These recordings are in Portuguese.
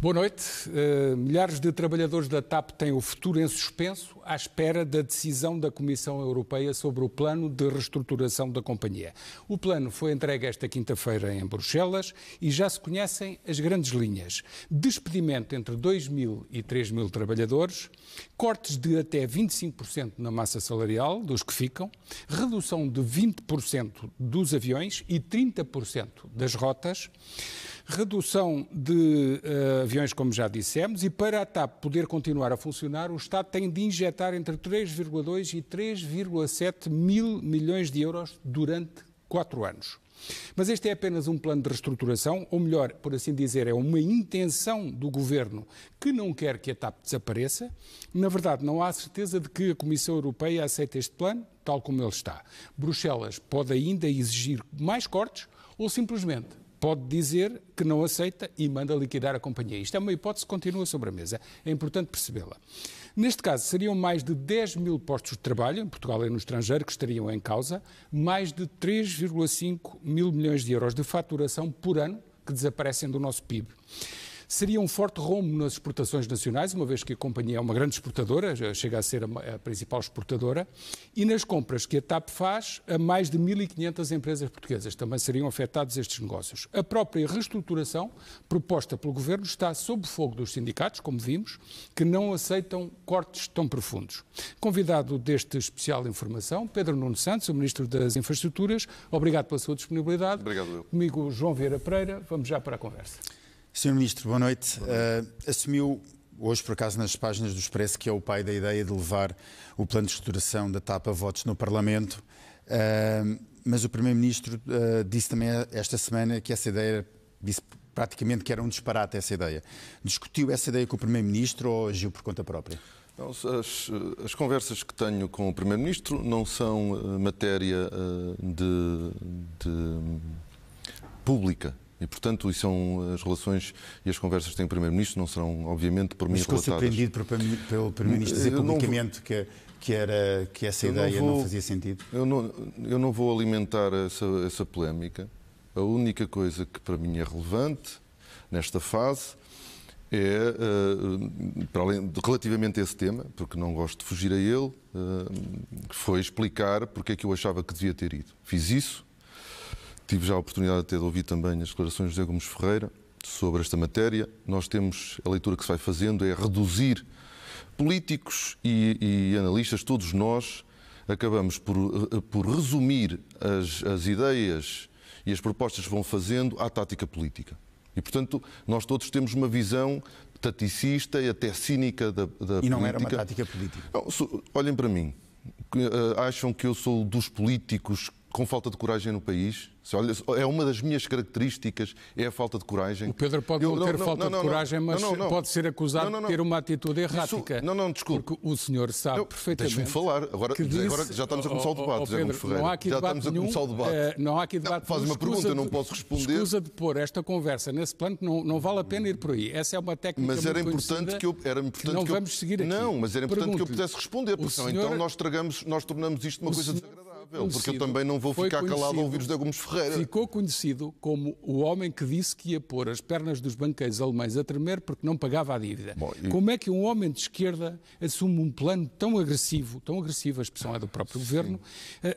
Boa noite. Milhares de trabalhadores da TAP têm o futuro em suspenso à espera da decisão da Comissão Europeia sobre o plano de reestruturação da companhia. O plano foi entregue esta quinta-feira em Bruxelas e já se conhecem as grandes linhas. Despedimento entre 2.000 e 3.000 trabalhadores, cortes de até 25% na massa salarial dos que ficam, redução de 20% dos aviões e 30% das rotas, redução de aviões, como já dissemos, e para a TAP poder continuar a funcionar, o Estado tem de injetar entre 3,2 e 3,7 mil milhões de euros durante 4 anos. Mas este é apenas um plano de reestruturação, ou melhor, por assim dizer, é uma intenção do Governo que não quer que a TAP desapareça. Na verdade, não há certeza de que a Comissão Europeia aceite este plano, tal como ele está. Bruxelas pode ainda exigir mais cortes ou simplesmente pode dizer que não aceita e manda liquidar a companhia. Isto é uma hipótese que continua sobre a mesa. É importante percebê-la. Neste caso, seriam mais de 10 mil postos de trabalho, em Portugal e no estrangeiro, que estariam em causa, mais de 3,5 mil milhões de euros de faturação por ano que desaparecem do nosso PIB. Seria um forte rombo nas exportações nacionais, uma vez que a companhia é uma grande exportadora, chega a ser a principal exportadora, e nas compras que a TAP faz a mais de 1.500 empresas portuguesas. Também seriam afetados estes negócios. A própria reestruturação proposta pelo Governo está sob fogo dos sindicatos, como vimos, que não aceitam cortes tão profundos. Convidado deste especial informação, Pedro Nuno Santos, o Ministro das Infraestruturas. Obrigado pela sua disponibilidade. Obrigado, eu. Comigo, João Vieira Pereira. Vamos já para a conversa. Sr. Ministro, boa noite. Assumiu hoje, por acaso, nas páginas do Expresso, que é o pai da ideia de levar o plano de estruturação da TAP a votos no Parlamento, mas o Primeiro-Ministro disse também esta semana que essa ideia, disse praticamente que era um disparate essa ideia. Discutiu essa ideia com o Primeiro-Ministro ou agiu por conta própria? Não, as conversas que tenho com o Primeiro-Ministro não são matéria de pública. E, portanto, isso são as relações e as conversas que tem o Primeiro-Ministro, não serão, obviamente, por mim relatadas. Ficou surpreendido pelo Primeiro-Ministro dizer publicamente que essa ideia não fazia sentido? Eu não vou alimentar essa polémica. A única coisa que para mim é relevante nesta fase é, relativamente a esse tema, porque não gosto de fugir a ele, foi explicar porque é que eu achava que devia ter ido. Fiz isso. Tive já a oportunidade de ouvir também as declarações de José Gomes Ferreira sobre esta matéria. Nós temos, a leitura que se vai fazendo é reduzir políticos e analistas, todos nós, acabamos por resumir as ideias e as propostas que vão fazendo à tática política. E, portanto, nós todos temos uma visão taticista e até cínica da política. E não era uma tática política? Não, olhem para mim. Acham que eu sou dos políticos com falta de coragem no país? Olha, é uma das minhas características, é a falta de coragem. O Pedro pode não ter falta de coragem, mas pode ser acusado de ter uma atitude errática. Desculpe. Porque o senhor sabe perfeitamente... Deixe-me falar. Agora já estamos a começar o debate, José Gomes Ferreira. Não há aqui debate nenhum. Não há aqui debate. Faz uma pergunta, eu não posso responder. Escusa de pôr esta conversa nesse plano, não vale a pena ir por aí. Essa é uma técnica muito conhecida que não vamos seguir aqui. Não, mas era importante que eu pudesse responder, porque senão então nós tornamos isto uma coisa desagradável. Porque eu também não vou ficar calado a ouvir José Gomes Ferreira. Ficou conhecido como o homem que disse que ia pôr as pernas dos banqueiros alemães a tremer porque não pagava a dívida. Como é que um homem de esquerda assume um plano tão agressivo, a expressão é do próprio Governo,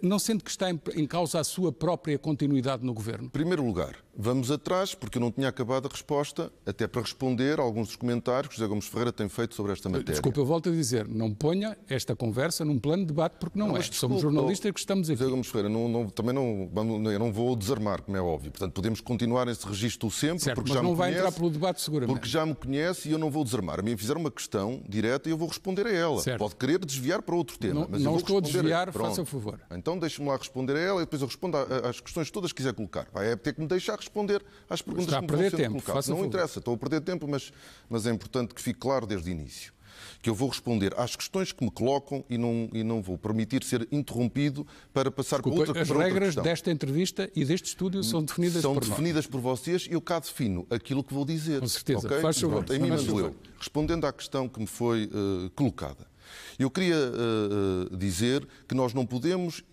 não sente que está em causa a sua própria continuidade no Governo? Em primeiro lugar, vamos atrás, porque eu não tinha acabado a resposta, até para responder a alguns dos comentários que José Gomes Ferreira tem feito sobre esta matéria. Desculpa, eu volto a dizer, não ponha esta conversa num plano de debate, porque não é. Somos jornalistas que estamos aqui. José Gomes Ferreira, eu não vou desarmar, como é óbvio. Portanto, podemos continuar esse registro sempre, certo, porque mas já me não vai conhece, entrar pelo debate seguramente. Porque já me conhece e eu não vou desarmar. A mim fizeram uma questão direta e eu vou responder a ela. Certo. Pode querer desviar para outro tema. Mas não eu vou estou a desviar, Pronto. faça o favor. Então deixe-me lá responder a ela e depois eu respondo às questões todas que quiser colocar. Vai ter que me deixar responder às perguntas que me vão sendo colocadas. Não interessa, estou a perder tempo, mas é importante que fique claro desde o início que eu vou responder às questões que me colocam e não vou permitir ser interrompido para passar para outra questão. As regras desta entrevista e deste estúdio são definidas por vocês e eu cá defino aquilo que vou dizer. Com certeza. Okay? Faz favor. Em mim mando eu. Respondendo à questão que me foi colocada. Eu queria dizer que nós não podemos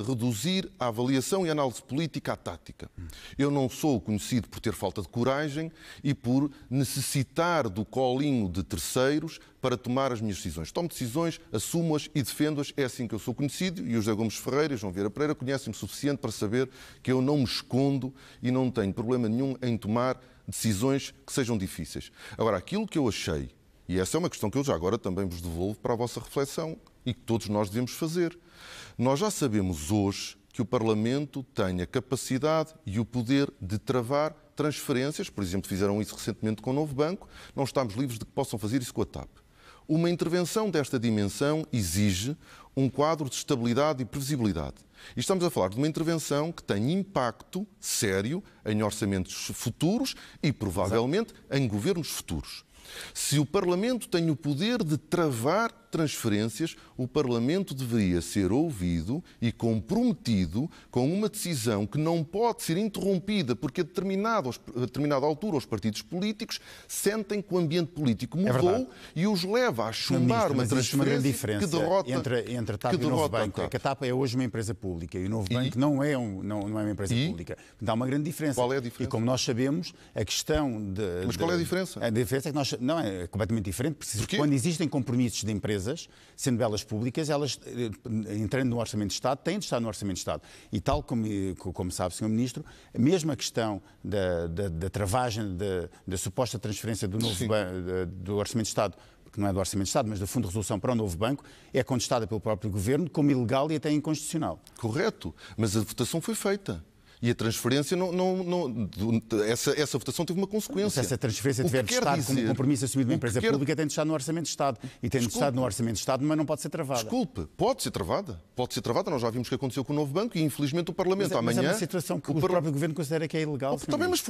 reduzir a avaliação e a análise política à tática. Eu não sou conhecido por ter falta de coragem e por necessitar do colinho de terceiros para tomar as minhas decisões. Tomo decisões, assumo-as e defendo-as. É assim que eu sou conhecido e o José Gomes Ferreira e João Vieira Pereira conhecem-me o suficiente para saber que eu não me escondo e não tenho problema nenhum em tomar decisões que sejam difíceis. Agora, aquilo que eu achei, e essa é uma questão que eu já agora também vos devolvo para a vossa reflexão e que todos nós devemos fazer. Nós já sabemos hoje que o Parlamento tem a capacidade e o poder de travar transferências, por exemplo, fizeram isso recentemente com o Novo Banco, não estamos livres de que possam fazer isso com a TAP. Uma intervenção desta dimensão exige um quadro de estabilidade e previsibilidade. E estamos a falar de uma intervenção que tem impacto sério em orçamentos futuros e, provavelmente, em governos futuros. Se o Parlamento tem o poder de travar transferências, o Parlamento deveria ser ouvido e comprometido com uma decisão que não pode ser interrompida porque a determinada altura os partidos políticos sentem que o ambiente político mudou e os leva a chumbar uma transferência uma grande diferença que derrota entre a TAP e o Novo Banco. A TAP é hoje uma empresa pública e o Novo Banco não é uma empresa pública. Então há uma grande diferença. Qual é a diferença? E como nós sabemos, a questão de... Mas qual é a diferença? A diferença é que nós... Não, é completamente diferente. Porque quando existem compromissos de empresas, sendo elas públicas, elas, entrando no Orçamento de Estado, têm de estar no Orçamento de Estado. E tal como sabe, Sr. Ministro, mesmo a questão da travagem da suposta transferência do Orçamento de Estado, que não é do Orçamento de Estado, mas do Fundo de Resolução para o Novo Banco, é contestada pelo próprio Governo como ilegal e até inconstitucional. Correto, mas a votação foi feita. E a transferência, essa votação teve uma consequência. Se essa transferência tiver de estar como compromisso assumido de uma empresa pública, tem de estar no Orçamento de Estado. E tem de estar no Orçamento de Estado, mas não pode ser travada. Desculpe, pode ser travada. Pode ser travada. Nós já vimos o que aconteceu com o Novo Banco e, infelizmente, o Parlamento amanhã... Mas é uma situação que o próprio Governo considera que é ilegal. Também, mas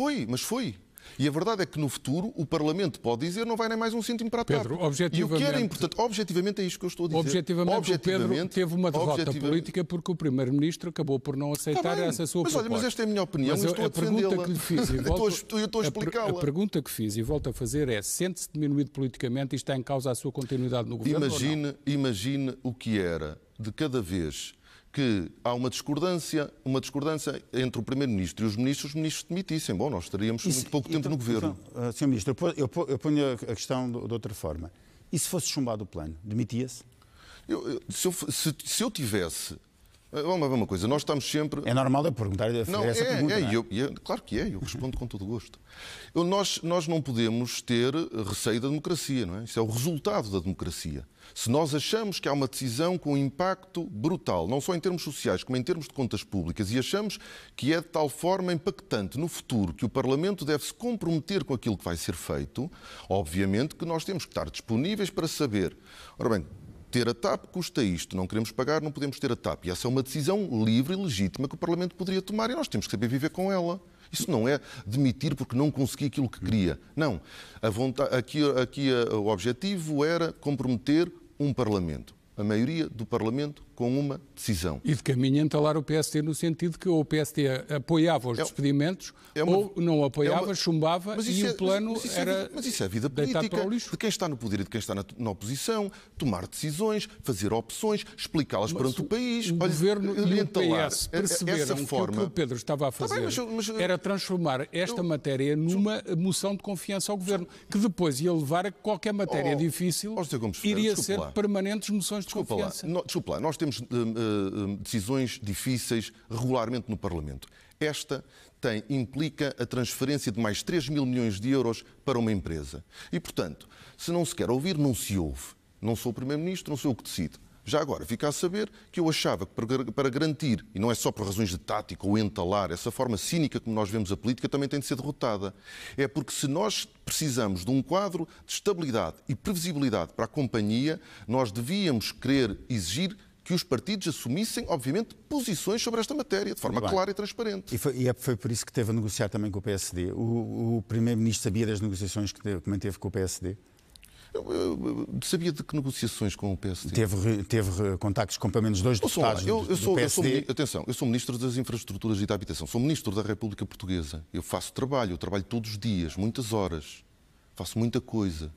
foi. E a verdade é que no futuro o Parlamento pode dizer não vai nem mais um cêntimo para a TAP. Pedro, objetivamente... E o que era importante, objetivamente é isto que eu estou a dizer. Objetivamente, o Pedro teve uma derrota política porque o Primeiro-Ministro acabou por não aceitar essa sua proposta. Mas esta é a minha opinião e estou a defendê-la. Eu estou a explicá-la. A pergunta que fiz e volto a fazer é: sente-se diminuído politicamente e está em causa a sua continuidade no Governo? Imagine o que era de cada vez que há uma discordância entre o Primeiro-Ministro e os ministros demitissem. Bom, nós estaríamos muito pouco tempo no Governo. Sr. Ministro, eu ponho a questão de outra forma. E se fosse chumbado o plano, demitia-se? Se eu tivesse... Vamos ver uma coisa, nós estamos sempre... É normal eu perguntar essa pergunta, não é? Claro que é, eu respondo com todo o gosto. Nós não podemos ter receio da democracia, não é? Isso é o resultado da democracia. Se nós achamos que há uma decisão com impacto brutal, não só em termos sociais, como em termos de contas públicas, e achamos que é de tal forma impactante no futuro que o Parlamento deve se comprometer com aquilo que vai ser feito, obviamente que nós temos que estar disponíveis para saber. Ora bem, ter a TAP custa isto, não queremos pagar, não podemos ter a TAP. E essa é uma decisão livre e legítima que o Parlamento poderia tomar e nós temos que saber viver com ela. Isso não é demitir porque não consegui aquilo que queria. Não. Aqui o objetivo era comprometer um Parlamento. A maioria do Parlamento com uma decisão. E de caminho entalar o PSD no sentido que ou o PSD apoiava os despedimentos ou não apoiava, chumbava e o plano era... Mas isso é a vida política de quem está no poder e de quem está na oposição, tomar decisões, fazer opções, explicá-las perante o país. O Governo e o PS perceberam que o que o Pedro estava a fazer era transformar esta matéria numa moção de confiança ao Governo, que depois ia levar a que qualquer matéria difícil iria ser permanentes moções de confiança. Desculpa lá, nós temos decisões difíceis regularmente no Parlamento. Esta implica a transferência de mais 3 mil milhões de euros para uma empresa. E, portanto, se não se quer ouvir, não se ouve. Não sou o Primeiro-Ministro, não sou eu que decido. Já agora, fica a saber que eu achava que para garantir, e não é só por razões de tática ou entalar, essa forma cínica como nós vemos a política também tem de ser derrotada. É porque se nós precisamos de um quadro de estabilidade e previsibilidade para a companhia, nós devíamos querer exigir que os partidos assumissem, obviamente, posições sobre esta matéria, de forma clara e transparente. E foi por isso que teve a negociar também com o PSD. O Primeiro-Ministro sabia das negociações que manteve com o PSD? Eu sabia de que negociações com o PSD? Teve contactos com pelo menos 2 deputados do PSD? Atenção, eu sou Ministro das Infraestruturas e da Habitação, sou Ministro da República Portuguesa. Eu faço trabalho todos os dias, muitas horas, faço muita coisa.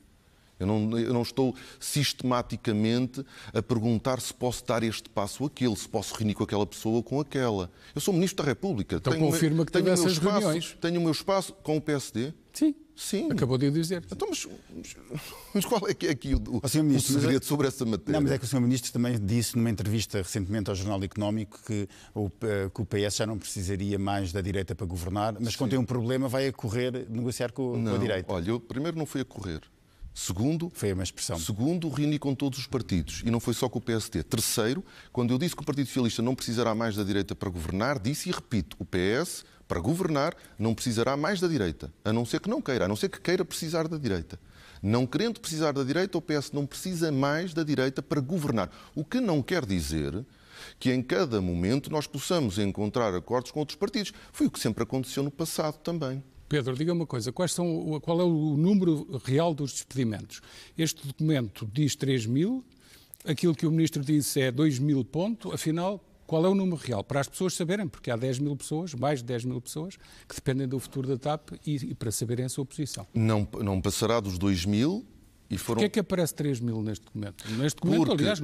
Eu não estou sistematicamente a perguntar se posso dar este passo ou aquele, se posso reunir com aquela pessoa ou com aquela. Eu sou Ministro da República. Então confirma que teve essas reuniões. Tenho o meu espaço com o PSD? Sim. Sim. Acabou de o dizer. Então, mas qual é que é aqui o segredo sobre essa matéria? Não, mas é que o Sr. Ministro também disse numa entrevista recentemente ao Jornal Económico que o PS já não precisaria mais da direita para governar, mas quando tem um problema vai a correr negociar com a direita. Olha, eu primeiro não fui a correr. Segundo, foi uma expressão. Segundo, reuni com todos os partidos e não foi só com o PSD. Terceiro, quando eu disse que o Partido Socialista não precisará mais da direita para governar, disse e repito, o PS, para governar, não precisará mais da direita, a não ser que não queira, a não ser que queira precisar da direita. Não querendo precisar da direita, o PS não precisa mais da direita para governar. O que não quer dizer que em cada momento nós possamos encontrar acordos com outros partidos. Foi o que sempre aconteceu no passado também. Pedro, diga uma coisa, qual é o número real dos despedimentos? Este documento diz 3.000, aquilo que o Ministro disse é 2.000 pontos, afinal, qual é o número real? Para as pessoas saberem, porque há 10.000 pessoas, mais de 10.000 pessoas, que dependem do futuro da TAP e para saberem a sua posição. Não passará dos 2.000. Porquê é que aparece 3.000 neste documento? Neste documento, aliás,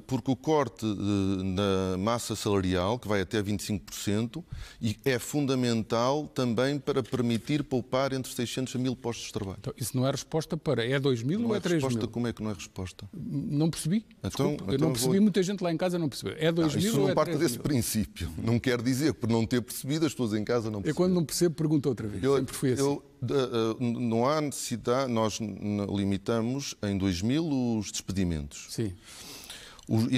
porque o corte na massa salarial, que vai até 25%, e é fundamental também para permitir poupar entre 600 a 1.000 postos de trabalho. Então, isso não é resposta para é 2.000 ou é 3.000? Como é que não é resposta? Não percebi. Eu não percebi, muita gente lá em casa não percebeu. É 2.000 ou é 3.000? Isso não parte desse princípio. Não quer dizer que por não ter percebido as pessoas em casa não perceberam. Eu quando não percebo pergunto outra vez. Sempre fui assim. Não há necessidade, nós limitamos em 2.000 os despedimentos. Sim.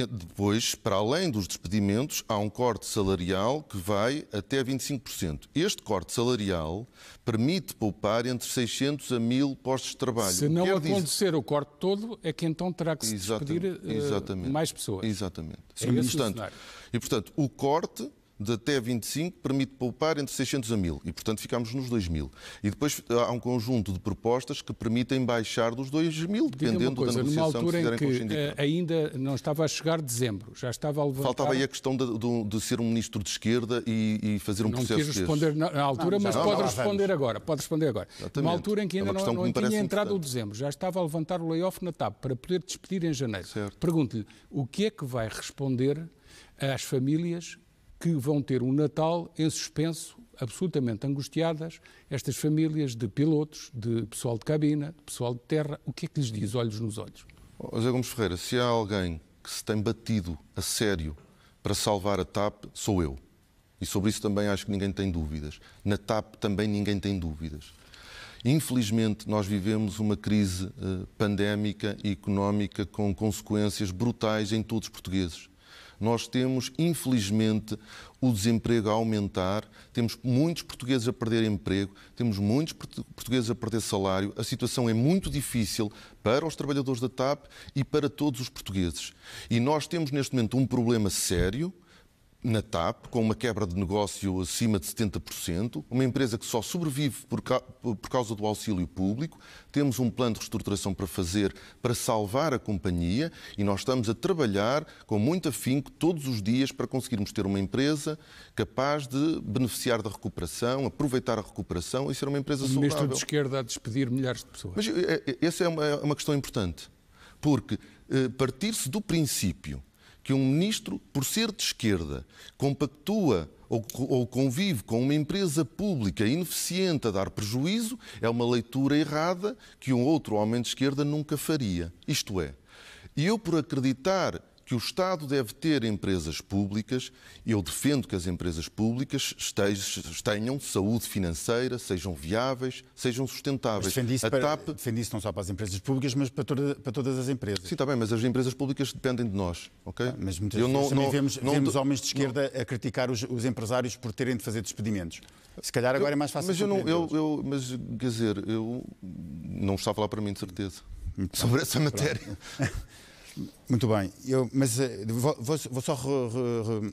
Depois, para além dos despedimentos, há um corte salarial que vai até 25%. Este corte salarial permite poupar entre 600 a 1.000 postos de trabalho. Se não acontecer o corte todo, é que então terá que se despedir mais pessoas. Exatamente. E, portanto, o corte de até 25 permite poupar entre 600 a 1.000 e, portanto, ficamos nos 2.000. E depois há um conjunto de propostas que permitem baixar dos 2.000, dependendo da negociação que fizerem com os sindicatos. Numa altura em que ainda não estava a chegar dezembro, já estava a levantar... Faltava aí a questão de ser um ministro de esquerda e fazer um processo desse. Não quis responder na altura, mas pode responder agora. Exatamente. Numa altura em que ainda não tinha entrado o dezembro, já estava a levantar o layoff na TAP para poder despedir em janeiro. Pergunto-lhe, o que é que vai responder às famílias que vão ter um Natal em suspenso, absolutamente angustiadas, estas famílias de pilotos, de pessoal de cabina, de pessoal de terra, o que é que lhes diz, olhos nos olhos? José Gomes Ferreira, se há alguém que se tem batido a sério para salvar a TAP, sou eu. E sobre isso também acho que ninguém tem dúvidas. Na TAP também ninguém tem dúvidas. Infelizmente, nós vivemos uma crise pandémica e económica com consequências brutais em todos os portugueses. Nós temos, infelizmente, o desemprego a aumentar, temos muitos portugueses a perder emprego, temos muitos portugueses a perder salário. A situação é muito difícil para os trabalhadores da TAP e para todos os portugueses. E nós temos, neste momento, um problema sério na TAP, com uma quebra de negócio acima de 70%, uma empresa que só sobrevive por causa do auxílio público. Temos um plano de reestruturação para fazer, para salvar a companhia, e nós estamos a trabalhar com muito afinco todos os dias para conseguirmos ter uma empresa capaz de beneficiar da recuperação, aproveitar a recuperação e ser uma empresa saudável. O ministro de esquerda a despedir milhares de pessoas. Mas essa é uma questão importante, porque partir-se do princípio que um ministro, por ser de esquerda, compactua ou convive com uma empresa pública ineficiente a dar prejuízo, é uma leitura errada que um outro homem de esquerda nunca faria. Isto é, eu por acreditar que o Estado deve ter empresas públicas, eu defendo que as empresas públicas tenham saúde financeira, sejam viáveis, sejam sustentáveis. Mas defende isso não só para as empresas públicas, mas para todas as empresas. Sim, está bem, mas as empresas públicas dependem de nós, ok? Mas muitas vezes também vemos homens de esquerda a criticar os empresários por terem de fazer despedimentos. Se calhar agora é mais fácil. Mas quer dizer, eu não está a falar para mim de certeza sobre essa matéria. Muito bem, mas vou só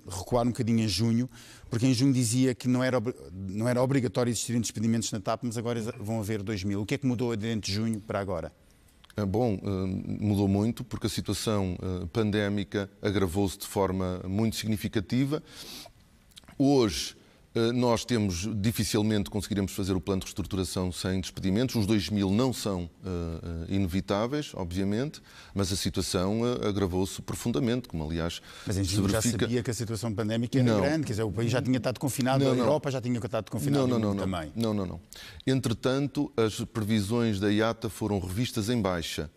recuar um bocadinho em junho, porque em junho dizia que não era obrigatório existirem despedimentos na TAP, mas agora vão haver 2.000. O que é que mudou desde junho para agora? Bom, mudou muito, porque a situação pandémica agravou-se de forma muito significativa. Hoje, Nós dificilmente conseguiremos fazer o plano de reestruturação sem despedimentos. Os 2.000 não são inevitáveis, obviamente, mas a situação agravou-se profundamente, como aliás mas em se verifica... já sabia que a situação pandémica era grande, quer dizer, o país já tinha estado confinado, a Europa já tinha estado confinada também. Não. Entretanto, as previsões da IATA foram revistas em baixa.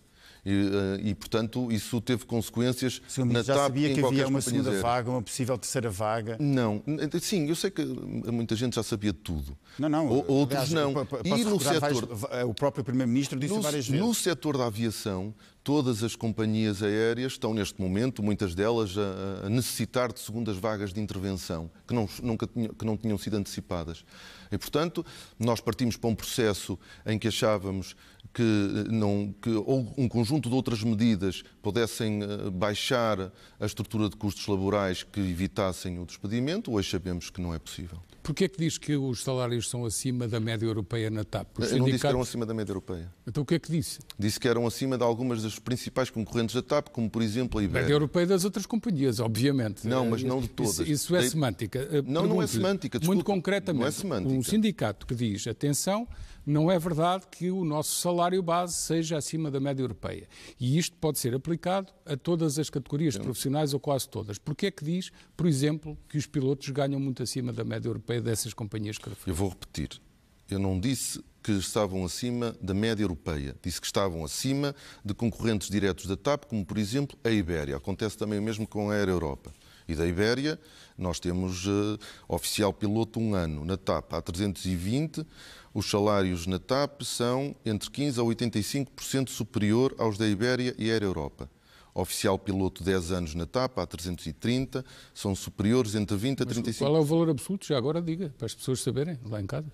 E, portanto, isso teve consequências na TAP. Já sabia que havia uma segunda vaga, uma possível terceira vaga? Não. Sim, eu sei que muita gente já sabia de tudo. Não. Outros não. E no setor... O próprio Primeiro-Ministro disse várias vezes. No setor da aviação, todas as companhias aéreas estão, neste momento, muitas delas, a necessitar de segundas vagas de intervenção, que não tinham sido antecipadas. E, portanto, nós partimos para um processo em que achávamos que um conjunto de outras medidas pudessem baixar a estrutura de custos laborais que evitassem o despedimento. Hoje sabemos que não é possível. Porquê é que diz que os salários são acima da média europeia na TAP? Eu não disse que eram acima da média europeia. Então o que é que disse? Disse que eram acima de algumas das principais concorrentes da TAP, como por exemplo a Ibéria. Média europeia das outras companhias, obviamente. Não, mas não de todas. Isso é semântica. Não é semântica. Desculpa, muito concretamente, não é semântica. Um sindicato que diz, atenção, não é verdade que o nosso salário base seja acima da média europeia. E isto pode ser aplicado a todas as categorias profissionais ou quase todas. Porquê é que diz, por exemplo, que os pilotos ganham muito acima da média europeia dessas companhias que referi? Eu vou repetir. Eu não disse que estavam acima da média europeia. Disse que estavam acima de concorrentes diretos da TAP, como por exemplo a Ibéria. Acontece também o mesmo com a Air Europa. E da Ibéria, nós temos oficial piloto 1 ano. Na TAP há 320. Os salários na TAP são entre 15% a 85% superior aos da Ibéria e Air Europa. Oficial piloto 10 anos na TAP há 330, são superiores entre 20% a 35%. Qual é o valor absoluto? Já agora diga, para as pessoas saberem, lá em casa.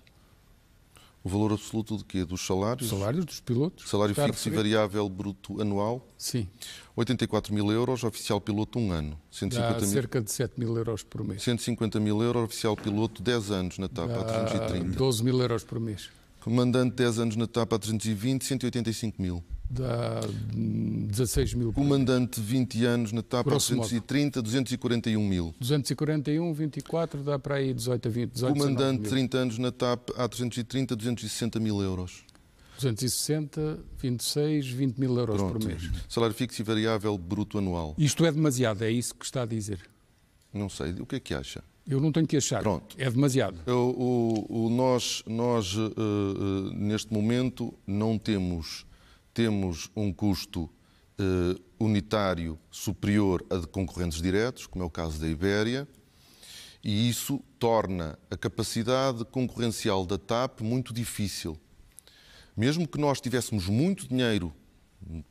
O valor absoluto de quê? Dos salários? Os salários dos pilotos. Salário fixo e variável bruto anual? Sim. 84.000 euros, oficial piloto 1 ano. 150 cerca de 7.000 euros por mês. 150.000 euros, oficial piloto 10 anos na TAP há 330. 12.000 euros por mês. Comandante 10 anos na TAP há 320, 185.000. Dá 16.000. Comandante 20 anos na TAP há 330, 241.000. 241, 24, dá para aí 18 a 20. 18, Comandante 30 anos na TAP há 330, 260.000 euros. 260, 26, 20.000 euros por mês. Salário fixo e variável bruto anual. Isto é demasiado, é isso que está a dizer? Não sei, o que é que acha? Eu não tenho que achar. Pronto. É demasiado. Nós neste momento, não temos um custo unitário superior a de concorrentes diretos, como é o caso da Ibéria, e isso torna a capacidade concorrencial da TAP muito difícil. Mesmo que nós tivéssemos muito dinheiro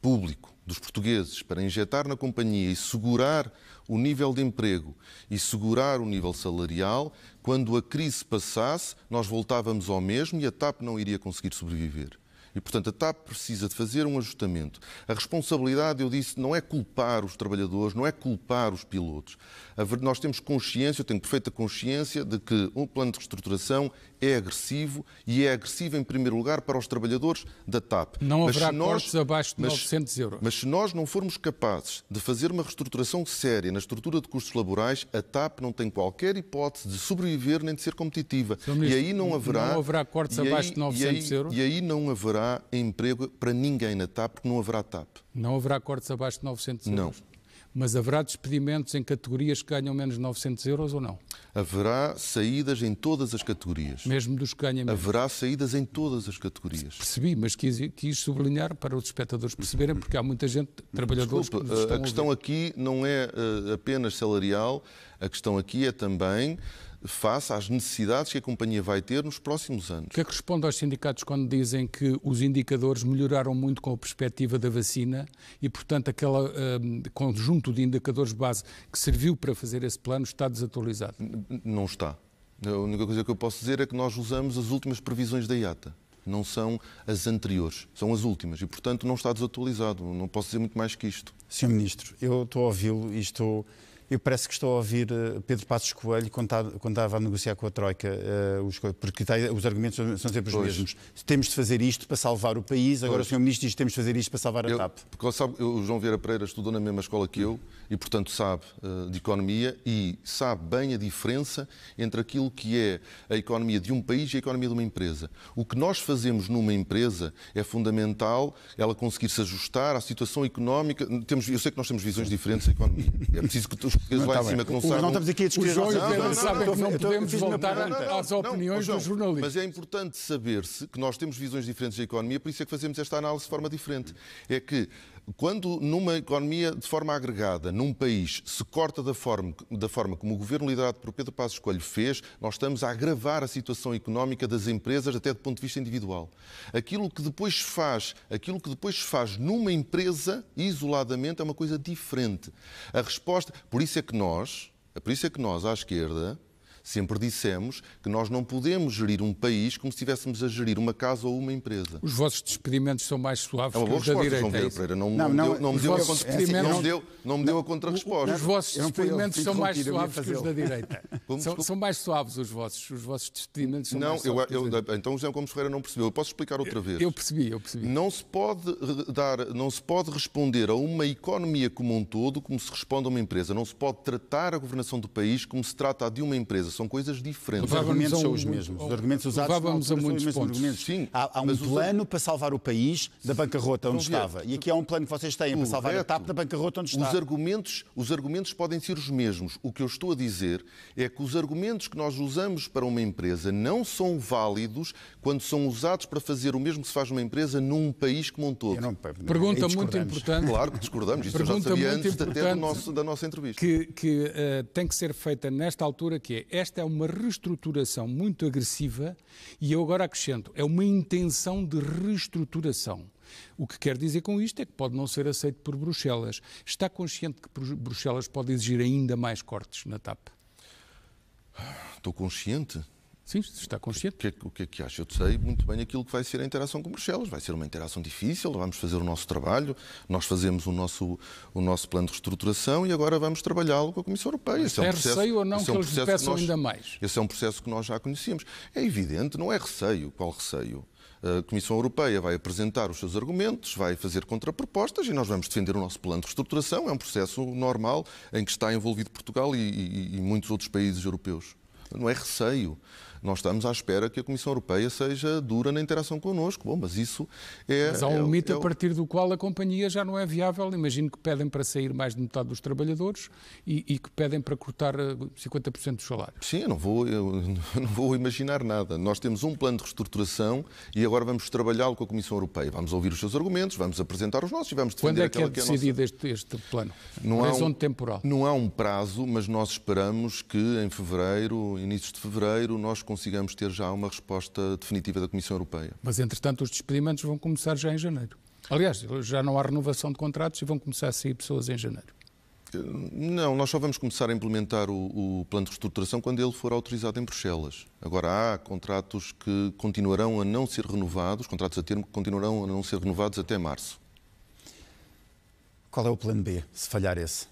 público dos portugueses para injetar na companhia e segurar o nível de emprego e segurar o nível salarial, quando a crise passasse, nós voltávamos ao mesmo e a TAP não iria conseguir sobreviver. E, portanto, a TAP precisa de fazer um ajustamento. A responsabilidade, eu disse, não é culpar os trabalhadores, não é culpar os pilotos. Nós temos consciência, eu tenho perfeita consciência de que um plano de reestruturação é agressivo e é agressivo, em primeiro lugar, para os trabalhadores da TAP. Não haverá cortes abaixo de 900 euros. Mas se nós não formos capazes de fazer uma reestruturação séria na estrutura de custos laborais, a TAP não tem qualquer hipótese de sobreviver nem de ser competitiva. E aí não haverá cortes abaixo de 900 euros? E aí não haverá emprego para ninguém na TAP, porque não haverá TAP. Não haverá cortes abaixo de 900 euros? Não. Mas haverá despedimentos em categorias que ganham menos de 900 euros ou não? Haverá saídas em todas as categorias. Mesmo dos que ganham menos? Haverá saídas em todas as categorias. Percebi, mas quis sublinhar para os espectadores perceberem, porque há muita gente, trabalhadores, que nos estão a questão aqui não é apenas salarial, a questão aqui é também face às necessidades que a companhia vai ter nos próximos anos. O que é que responde aos sindicatos quando dizem que os indicadores melhoraram muito com a perspectiva da vacina e, portanto, aquele conjunto de indicadores base que serviu para fazer esse plano está desatualizado? Não está. A única coisa que eu posso dizer é que nós usamos as últimas previsões da IATA. Não são as anteriores, são as últimas e, portanto, não está desatualizado. Não posso dizer muito mais que isto. Sr. Ministro, eu estou a ouvi-lo e estou Eu parece que estou a ouvir Pedro Passos Coelho quando estava a negociar com a Troika, porque os argumentos são sempre os mesmos. Temos de fazer isto para salvar o país, agora o Sr. Ministro diz que temos de fazer isto para salvar a TAP. Porque o João Vieira Pereira estudou na mesma escola que eu e, portanto, sabe de economia e sabe bem a diferença entre aquilo que é a economia de um país e a economia de uma empresa. O que nós fazemos numa empresa é fundamental ela conseguir se ajustar à situação económica. Eu sei que nós temos visões diferentes da economia. É preciso que os lá em cima que não sabem... Não estamos aqui a discutir... Os João e Pedro sabem que não podemos voltar às opiniões dos jornalistas. Mas é importante saber-se que nós temos visões diferentes da economia, por isso é que fazemos esta análise de forma diferente. É que quando numa economia de forma agregada, num país, se corta da forma como o governo liderado por Pedro Passos Coelho fez, nós estamos a agravar a situação económica das empresas até do ponto de vista individual. Aquilo que depois se faz numa empresa, isoladamente, é uma coisa diferente. A resposta... Por isso é que nós, à esquerda, sempre dissemos que nós não podemos gerir um país como se estivéssemos a gerir uma casa ou uma empresa. Os vossos despedimentos são mais suaves que os da direita. João Vieira Pereira. Não me deu a contra-resposta. Os vossos despedimentos são mais suaves que os da direita. São mais suaves os vossos despedimentos são mais suaves. Então o José Gomes Ferreira não percebeu. Eu posso explicar outra vez. Eu percebi. Não se pode responder a uma economia como um todo como se responde a uma empresa. Não se pode tratar a governação do país como se trata a de uma empresa. São coisas diferentes. Os argumentos são os mesmos. Os argumentos usados levávamos a muitos pontos. Sim, há um plano para salvar o país da bancarrota onde estava. E aqui há um plano que vocês têm para salvar a TAP da bancarrota onde está. Os argumentos podem ser os mesmos. O que eu estou a dizer é que os argumentos que nós usamos para uma empresa não são válidos quando são usados para fazer o mesmo que se faz numa empresa num país como um todo. Pergunta muito importante. Claro que discordamos. Isso eu já sabia antes até da nossa entrevista. Que tem que ser feita nesta altura, que é esta é uma reestruturação muito agressiva e eu agora acrescento, é uma intenção de reestruturação. O que quer dizer com isto é que pode não ser aceito por Bruxelas. Está consciente que Bruxelas pode exigir ainda mais cortes na TAP? Estou consciente. Sim, está consciente. O que é que acha? Eu sei muito bem aquilo que vai ser a interação com Bruxelas. Vai ser uma interação difícil, vamos fazer o nosso trabalho, nós fazemos o nosso plano de reestruturação e agora vamos trabalhá-lo com a Comissão Europeia. É receio ou não que eles peçam ainda mais? Esse é um processo que nós já conhecemos. É evidente, não é receio. Qual receio? A Comissão Europeia vai apresentar os seus argumentos, vai fazer contrapropostas e nós vamos defender o nosso plano de reestruturação. É um processo normal em que está envolvido Portugal e muitos outros países europeus. Não é receio. Nós estamos à espera que a Comissão Europeia seja dura na interação connosco. Bom, mas isso é... Mas há um limite a partir do qual a companhia já não é viável. Imagino que pedem para sair mais de metade dos trabalhadores e que pedem para cortar 50% dos salários. Sim, eu não vou imaginar nada. Nós temos um plano de reestruturação e agora vamos trabalhá-lo com a Comissão Europeia. Vamos ouvir os seus argumentos, vamos apresentar os nossos e vamos defender aquela que é a nossa... Quando é que é decidido este plano? Horizonte temporal? Não há um prazo, mas nós esperamos que em fevereiro, inícios de fevereiro, nós consigamos ter já uma resposta definitiva da Comissão Europeia. Mas, entretanto, os despedimentos vão começar já em janeiro. Aliás, já não há renovação de contratos e vão começar a sair pessoas em janeiro. Não, nós só vamos começar a implementar o plano de reestruturação quando ele for autorizado em Bruxelas. Agora, há contratos que continuarão a não ser renovados, contratos a termo que continuarão a não ser renovados até março. Qual é o plano B, se falhar esse?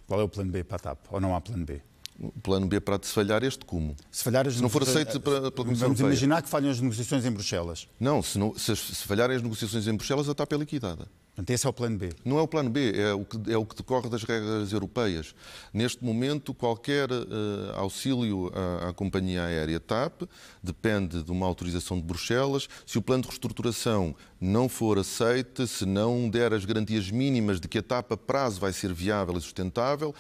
Qual é o plano B para a TAP? Ou não há plano B? O plano B para se falhar este como? Se não for aceito pela Comissão Europeia. Vamos imaginar que falham as negociações em Bruxelas. Não, se falharem as negociações em Bruxelas, a TAP é liquidada. Portanto, esse é o plano B. Não é o plano B, é o que decorre das regras europeias. Neste momento, qualquer auxílio à companhia aérea TAP depende de uma autorização de Bruxelas. Se o plano de reestruturação não for aceito, se não der as garantias mínimas de que a TAP a prazo vai ser viável e sustentável,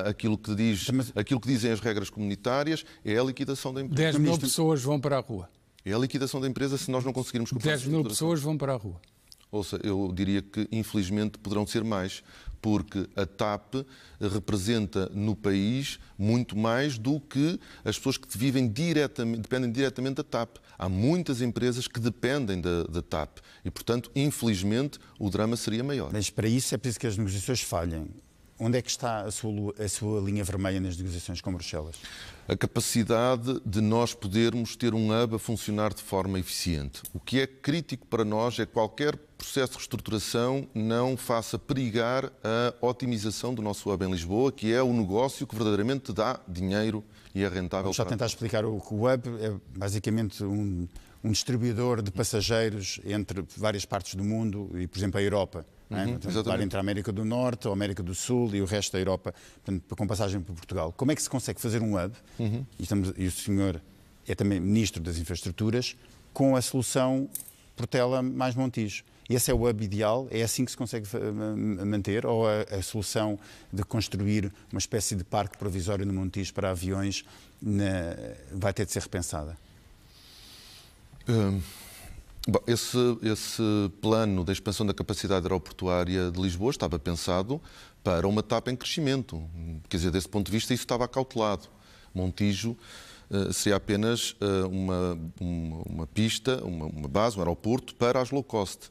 aquilo que dizem as regras comunitárias é a liquidação da empresa. 10 mil pessoas vão para a rua. É a liquidação da empresa se nós não conseguirmos... 10 mil pessoas vão para a rua. Ouça, eu diria que, infelizmente, poderão ser mais, porque a TAP representa no país muito mais do que as pessoas que dependem diretamente da TAP. Há muitas empresas que dependem da TAP e, portanto, infelizmente, o drama seria maior. Mas para isso é preciso que as negociações falhem. Onde é que está a sua linha vermelha nas negociações com Bruxelas? A capacidade de nós podermos ter um hub a funcionar de forma eficiente. O que é crítico para nós é qualquer processo de reestruturação não faça perigar a otimização do nosso hub em Lisboa, que é o negócio que verdadeiramente dá dinheiro e é rentável. Vamos só tentar explicar o hub é basicamente um distribuidor de passageiros entre várias partes do mundo e, por exemplo, a Europa. Portanto, entre a América do Norte, a América do Sul e o resto da Europa, portanto, com passagem por Portugal. Como é que se consegue fazer um hub? E o senhor é também Ministro das Infraestruturas, com a solução Portela mais Montijo. Esse é o hub ideal? É assim que se consegue manter? Ou a solução de construir uma espécie de parque provisório no Montijo para aviões vai ter de ser repensada? Bom, esse plano da expansão da capacidade aeroportuária de Lisboa estava pensado para uma TAP em crescimento. Quer dizer, desse ponto de vista, isso estava acautelado. Montijo seria apenas uma pista, uma base, um aeroporto para as low cost,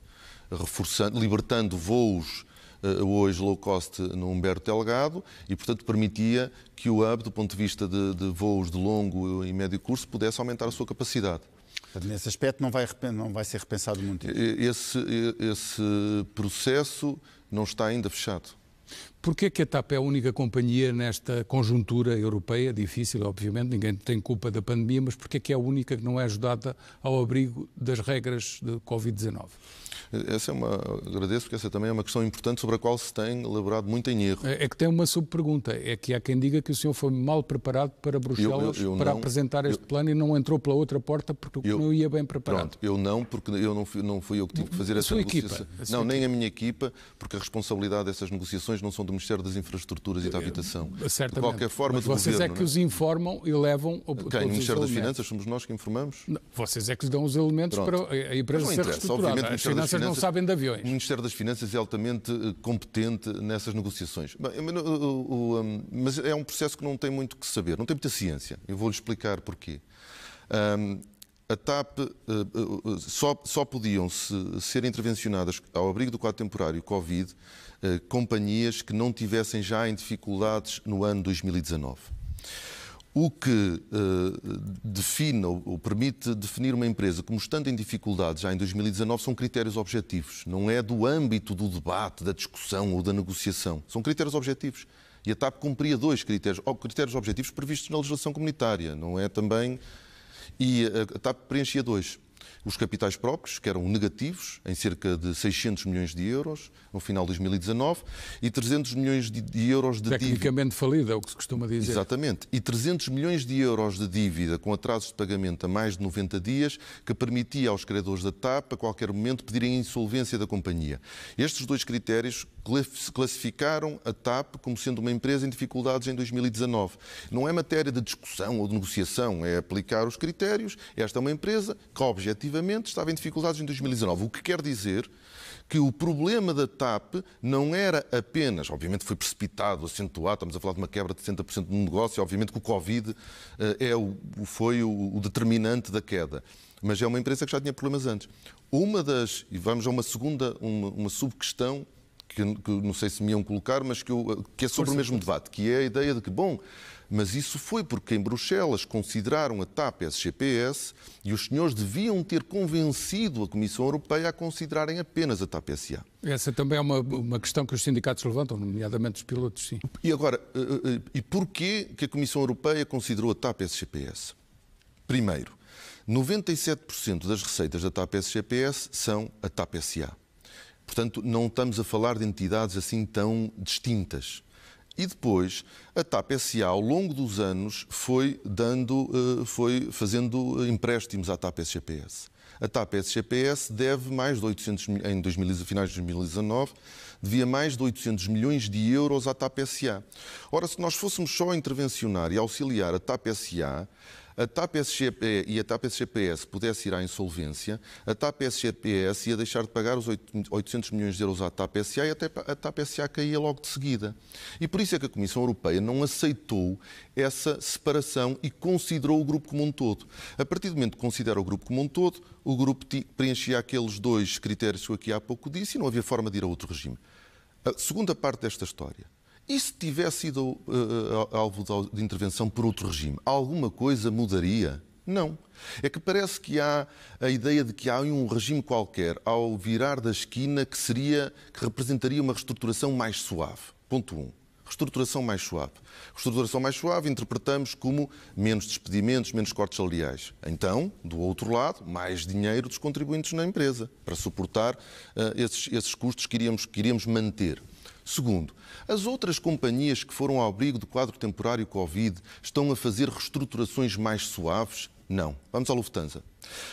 libertando voos hoje low cost no Humberto Delgado e, portanto, permitia que o hub, do ponto de vista de voos de longo e médio curso, pudesse aumentar a sua capacidade. Nesse aspecto não vai ser repensado muito. Esse processo não está ainda fechado. Porquê que a TAP é a única companhia nesta conjuntura europeia, difícil, obviamente, ninguém tem culpa da pandemia, mas porquê que é a única que não é ajudada ao abrigo das regras de Covid-19? Agradeço, porque essa também é uma questão importante sobre a qual se tem elaborado muito em erro. É que tem uma subpergunta, é que há quem diga que o senhor foi mal preparado para Bruxelas para apresentar este plano e não entrou pela outra porta porque não ia bem preparado. Pronto, eu não, porque não fui eu que tive que fazer essa negociação. Não, nem a minha equipa, porque a responsabilidade dessas negociações não são do Ministério das Infraestruturas e da Habitação. Certamente. De qualquer forma, mas vocês é que os informam e levam quem? O Ministério das Finanças? Somos nós que informamos? Não, vocês é que lhes dão os elementos para a empresa ser reestruturada. As finanças não sabem de aviões. O Ministério das Finanças é altamente competente nessas negociações. Mas é um processo que não tem muito que saber, não tem muita ciência. Eu vou-lhe explicar porquê. A TAP só podiam ser intervencionadas ao abrigo do quadro temporário Covid companhias que não tivessem já em dificuldades no ano 2019. O que define ou permite definir uma empresa como estando em dificuldades já em 2019 são critérios objetivos. Não é do âmbito do debate, da discussão ou da negociação. São critérios objetivos. E a TAP cumpria dois critérios objetivos previstos na legislação comunitária. Não é também... E a TAP preenchia dois. Os capitais próprios, que eram negativos, em cerca de 600 milhões de euros, no final de 2019, e 300 milhões de euros de dívida. Tecnicamente falida, é o que se costuma dizer. Exatamente. E 300 milhões de euros de dívida com atrasos de pagamento a mais de 90 dias, que permitia aos credores da TAP, a qualquer momento, pedirem a insolvência da companhia. Estes dois critérios classificaram a TAP como sendo uma empresa em dificuldades em 2019. Não é matéria de discussão ou de negociação, é aplicar os critérios. Esta é uma empresa que, objetivamente, estava em dificuldades em 2019. O que quer dizer que o problema da TAP não era apenas, obviamente foi precipitado, acentuado, estamos a falar de uma quebra de 60% do negócio, obviamente que o Covid foi o determinante da queda, mas é uma empresa que já tinha problemas antes. E vamos a uma segunda, uma subquestão, que não sei se me iam colocar, mas que é sobre o mesmo debate, que é a ideia de que, mas isso foi porque em Bruxelas consideraram a TAP SGPS e os senhores deviam ter convencido a Comissão Europeia a considerarem apenas a TAP SA. Essa também é uma questão que os sindicatos levantam, nomeadamente os pilotos, sim. E agora, e porquê que a Comissão Europeia considerou a TAP SGPS? Primeiro, 97% das receitas da TAP SGPS são a TAP SA. Portanto, não estamos a falar de entidades assim tão distintas. E depois, a TAP SA, ao longo dos anos, foi fazendo empréstimos à TAP SGPS. A TAP SGPS deve mais de 800 milhões, em finais de 2019, devia mais de 800 milhões de euros à TAP SA. Ora, se nós fôssemos só intervencionar e auxiliar a TAP SA, a TAP SGP e a TAP SGPS pudesse ir à insolvência, a TAP SGPS ia deixar de pagar os 800 milhões de euros à TAP SA e até a TAP SA caía logo de seguida. E por isso é que a Comissão Europeia não aceitou essa separação e considerou o grupo como um todo. A partir do momento que considera o grupo como um todo, o grupo preenchia aqueles dois critérios que eu aqui há pouco disse e não havia forma de ir a outro regime. A segunda parte desta história. E se tivesse sido alvo de intervenção por outro regime, alguma coisa mudaria? Não. É que parece que há a ideia de que há um regime qualquer ao virar da esquina que representaria uma reestruturação mais suave. Ponto 1. Reestruturação mais suave. Reestruturação mais suave interpretamos como menos despedimentos, menos cortes salariais. Então, do outro lado, mais dinheiro dos contribuintes na empresa para suportar esses custos que iríamos manter. Segundo, as outras companhias que foram ao abrigo do quadro temporário Covid estão a fazer reestruturações mais suaves? Não. Vamos à Lufthansa.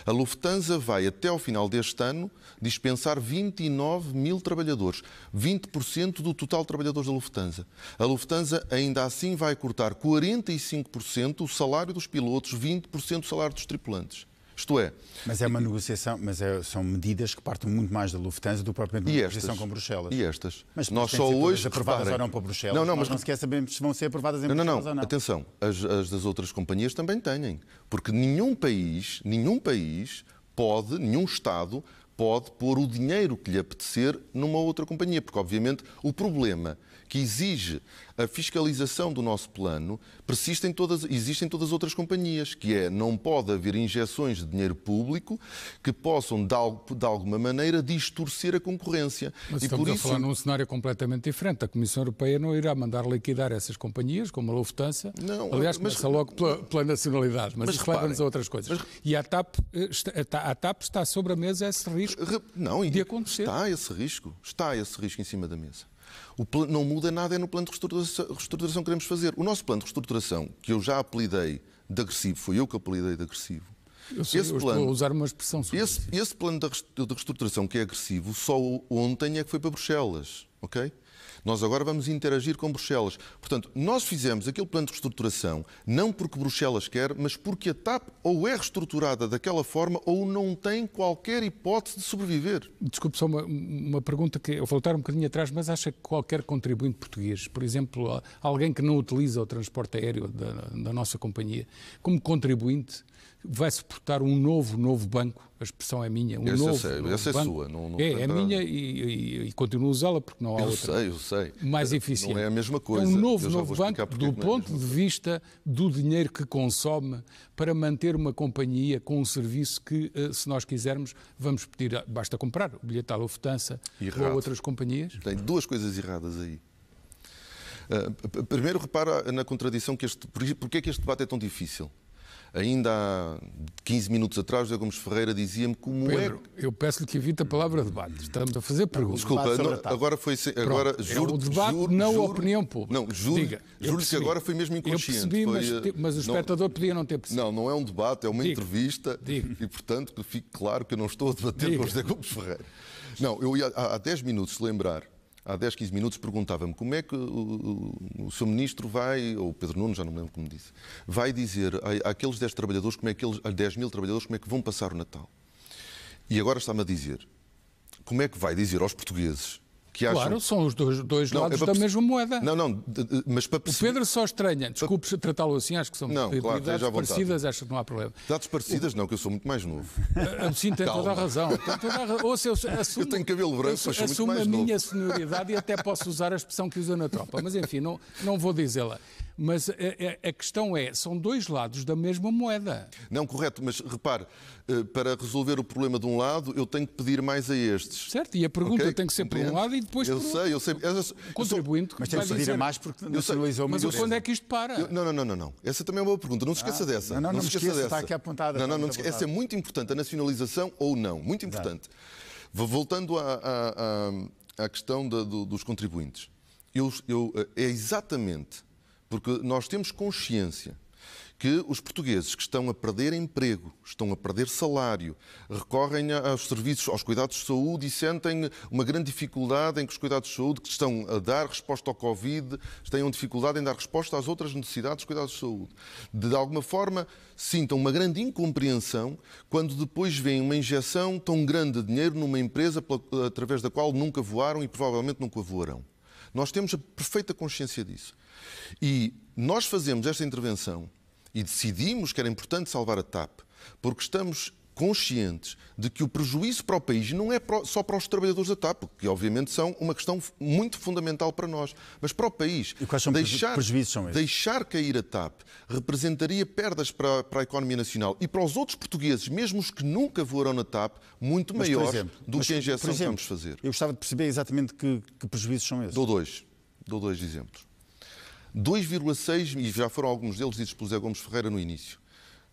A Lufthansa vai, até ao final deste ano, dispensar 29 mil trabalhadores, 20% do total de trabalhadores da Lufthansa. A Lufthansa, ainda assim, vai cortar 45% o salário dos pilotos, 20% o salário dos tripulantes. Isto é... Mas é uma negociação, são medidas que partem muito mais da Lufthansa do que propriamente da negociação com Bruxelas. E estas? Mas nós só hoje aprovadas ou não para Bruxelas. Nós não sequer sabemos se vão ser aprovadas em Bruxelas ou não. Atenção, as das outras companhias também têm. Porque nenhum país pode, nenhum Estado pode pôr o dinheiro que lhe apetecer numa outra companhia. Porque, obviamente, o problema que exige a fiscalização do nosso plano existem todas as outras companhias, que é, não pode haver injeções de dinheiro público que possam, de alguma maneira, distorcer a concorrência. Mas estamos a falar num cenário completamente diferente. A Comissão Europeia não irá mandar liquidar essas companhias, como a Lufthansa. Não, aliás, começa logo pela nacionalidade, mas isso leva-nos a outras coisas. E a TAP está sobre a mesa esse risco de acontecer. Está esse risco em cima da mesa. Não muda nada é no plano de reestruturação que queremos fazer. O nosso plano de reestruturação, que eu já apelidei de agressivo, foi eu que apelidei de agressivo. Eu estou a usar uma expressão sobre esse plano de reestruturação que é agressivo, só ontem é que foi para Bruxelas, ok? Nós agora vamos interagir com Bruxelas. Portanto, nós fizemos aquele plano de reestruturação não porque Bruxelas quer, mas porque a TAP ou é reestruturada daquela forma ou não tem qualquer hipótese de sobreviver. Desculpe, só uma pergunta que eu vou voltar um bocadinho atrás, mas acha que qualquer contribuinte português, por exemplo, alguém que não utiliza o transporte aéreo da nossa companhia, como contribuinte, vai suportar um novo banco? A expressão é minha. Essa é sua. É minha e continuo a usá-la porque não há outra. Eu sei. Mais eficiente. Não é a mesma coisa. É um novo banco do ponto de vista do dinheiro que consome para manter uma companhia com um serviço que, se nós quisermos, vamos pedir, basta comprar o bilhete à Lufthansa ou a outras companhias. Tem duas coisas erradas aí. Primeiro, repara na contradição porque é que este debate é tão difícil. Ainda há 15 minutos atrás, José Gomes Ferreira dizia-me como Pedro, eu peço-lhe que evite a palavra debate. Estamos a fazer perguntas. Desculpa, agora foi... Agora, juro, o debate, não a opinião pública. Não, juro que agora foi mesmo inconsciente. Eu percebi, mas o espectador podia não ter percebido. Não é um debate, é uma entrevista. E, portanto, que fique claro que eu não estou a debater com o José Gomes Ferreira. Não, eu ia há 10 minutos, se lembrar, há 10, 15 minutos, perguntava-me como é que o seu ministro vai, ou o Pedro Nuno, já não me lembro como disse, vai dizer àqueles 10 trabalhadores, a 10 mil trabalhadores, como é que vão passar o Natal. E agora está-me a dizer, como é que vai dizer aos portugueses que acham... Claro, são os dois lados da mesma moeda. Mas para perceber... O Pedro só estranha, desculpe tratá-lo assim, acho que são idades parecidas, acho que não há problema. Idades parecidas não, que eu sou muito mais novo. Sim, tem toda a razão. Ouça, eu tenho cabelo branco, mas sou muito mais novo. Assumo a minha senioridade e até posso usar a expressão que usa na tropa, mas enfim, não vou dizê-la. Mas a questão são dois lados da mesma moeda. Não, correto, mas repare, para resolver o problema de um lado, eu tenho que pedir mais a estes. Certo, e a pergunta tem que ser por um lado e depois por outro. Eu sei. O contribuinte mas tem que pedir a mais porque nacionalizou mas quando é que isto para? Não. Essa também é uma boa pergunta. Não se esqueça dessa. Não se esqueça dessa. Está aqui apontada. Não, essa é muito importante, a nacionalização ou não. Muito importante. Voltando à questão dos contribuintes. É exatamente porque nós temos consciência que os portugueses que estão a perder emprego, estão a perder salário, recorrem aos serviços, aos cuidados de saúde e sentem uma grande dificuldade em que os cuidados de saúde que estão a dar resposta ao Covid tenham dificuldade em dar resposta às outras necessidades dos cuidados de saúde. De alguma forma, sintam uma grande incompreensão quando depois veem uma injeção tão grande de dinheiro numa empresa através da qual nunca voaram e provavelmente nunca voarão. Nós temos a perfeita consciência disso. E nós fazemos esta intervenção e decidimos que era importante salvar a TAP, porque estamos conscientes de que o prejuízo para o país não é só para os trabalhadores da TAP, que obviamente são uma questão muito fundamental para nós, mas para o país. E quais são prejuízos são esses? Deixar cair a TAP representaria perdas para a economia nacional e para os outros portugueses, mesmo os que nunca voaram na TAP, muito maiores do que a injeção que vamos fazer. Eu gostava de perceber exatamente que prejuízos são esses. Dou dois exemplos. 2,6, e já foram alguns deles ditos pelo José Gomes Ferreira no início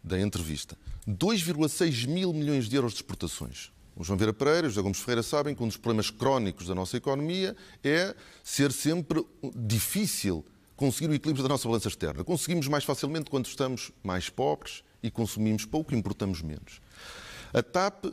da entrevista, 2,6 mil milhões de euros de exportações. O João Vieira Pereira e o José Gomes Ferreira sabem que um dos problemas crónicos da nossa economia é ser sempre difícil conseguir o equilíbrio da nossa balança externa. Conseguimos mais facilmente quando estamos mais pobres e consumimos pouco e importamos menos. A TAP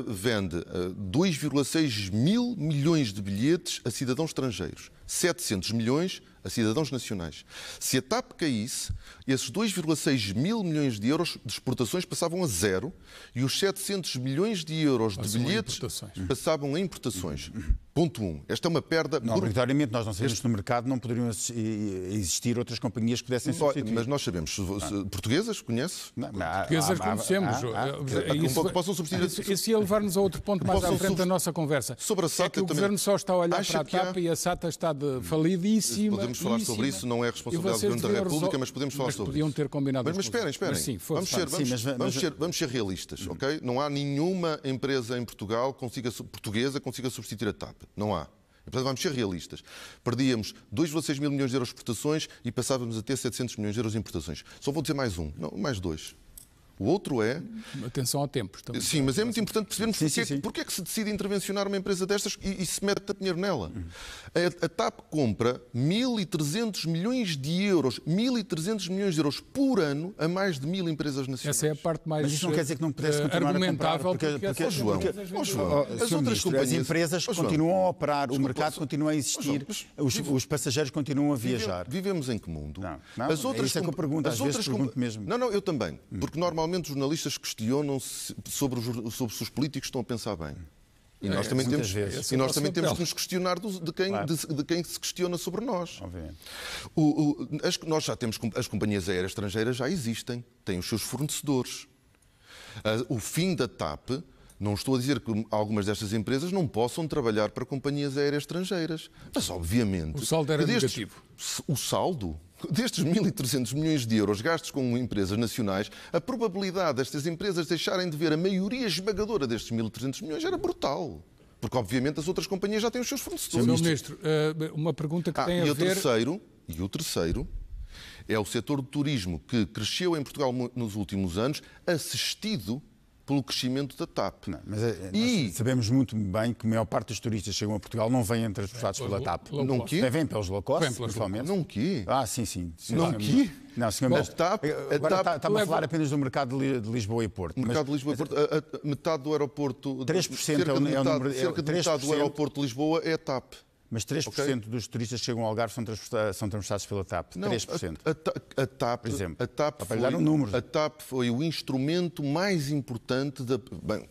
vende 2,6 mil milhões de bilhetes a cidadãos estrangeiros, 700 milhões a cidadãos nacionais. Se a TAP caísse, esses 2,6 mil milhões de euros de exportações passavam a zero e os 700 milhões de euros de bilhetes passavam a importações. Ponto 1. Esta é uma perda... Não, obrigatoriamente, nós não sabemos que no mercado não poderiam existir outras companhias que pudessem substituir. Mas nós sabemos. Portuguesas, conhece? Portuguesas conhecemos. Possam substituir... Isso ia levar-nos a outro ponto mais à frente da nossa conversa. Sobre a SATA, é que o Governo só está a olhar para a TAP e a SATA está falidíssima. Podemos falar sobre isso, não é responsabilidade do Governo da República, mas podemos falar sobre podiam isso. ter combinado. Mas esperem. Sim, vamos ser realistas, ok? Não há nenhuma empresa em Portugal portuguesa consiga substituir a TAP. Não há. Portanto, vamos ser realistas. Perdíamos 2,6 mil milhões de euros de exportações e passávamos a ter 700 milhões de euros de importações. Só vou dizer mais um, não, mais dois. O outro é... Atenção ao tempo. Sim, mas é muito importante percebermos porque é que se decide intervencionar uma empresa destas e se mete dinheiro nela. A TAP compra 1.300 milhões de euros, 1.300 milhões de euros por ano a mais de 1.000 empresas nacionais. Essa é a parte mais mas isso não quer dizer que não pudesse continuar argumentável a comprar, João, as outras companhias, as empresas continuam a operar, o mercado continua a existir, os passageiros continuam a viajar. Vivemos em que mundo? Não, isso é que eu pergunto, às vezes pergunto mesmo. Não, eu também, porque normalmente os jornalistas questionam-se sobre se os políticos estão a pensar bem. E nós também temos de nos questionar de quem se questiona sobre nós. Nós já temos, as companhias aéreas estrangeiras já existem, têm os seus fornecedores. O fim da TAP, não estou a dizer que algumas destas empresas não possam trabalhar para companhias aéreas estrangeiras, mas obviamente... O saldo era negativo. O saldo destes 1.300 milhões de euros gastos com empresas nacionais, a probabilidade destas empresas deixarem de ver a maioria esmagadora destes 1.300 milhões era brutal. Porque, obviamente, as outras companhias já têm os seus fornecedores. Sr. Ministro, uma pergunta que tem a ver... O terceiro é o setor do turismo, que cresceu em Portugal nos últimos anos, assistido pelo crescimento da TAP. Nós sabemos muito bem que a maior parte dos turistas que chegam a Portugal não vêm transportados pela TAP. Não que? Vêm pelos low cost, principalmente. Não que? Sim. Não que? Não, senhor Ministro. Agora está-me a falar apenas do mercado de Lisboa e Porto. O mercado de Lisboa e Porto, metade do aeroporto... 3% cerca de metade do aeroporto de Lisboa é a TAP. Mas 3% dos turistas que chegam ao Algarve são transportados pela TAP. Não, 3%. A TAP, por exemplo, a TAP foi o instrumento mais importante da... Bem,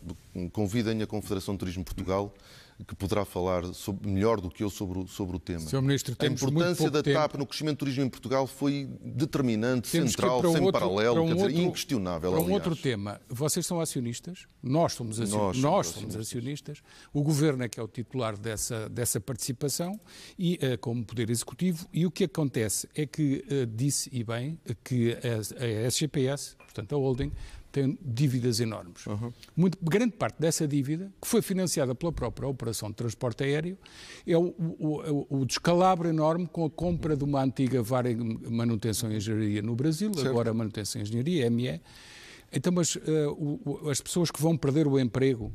convidem a Confederação de Turismo de Portugal, que poderá falar melhor do que eu sobre o tema. Sr. Ministro, a importância da TAP no crescimento do turismo em Portugal foi determinante, central, sem paralelo, inquestionável. Para um outro tema, vocês são acionistas, nós somos acionistas, o Governo é que é o titular dessa participação e como Poder Executivo, e o que acontece é que disse, e bem, que a SGPS, portanto a holding, tem dívidas enormes. Grande parte dessa dívida, que foi financiada pela própria operação de transporte aéreo, é o descalabro enorme com a compra de uma antiga Vara Manutenção e Engenharia no Brasil, certo. Agora Manutenção e Engenharia, ME. Então, mas as pessoas que vão perder o emprego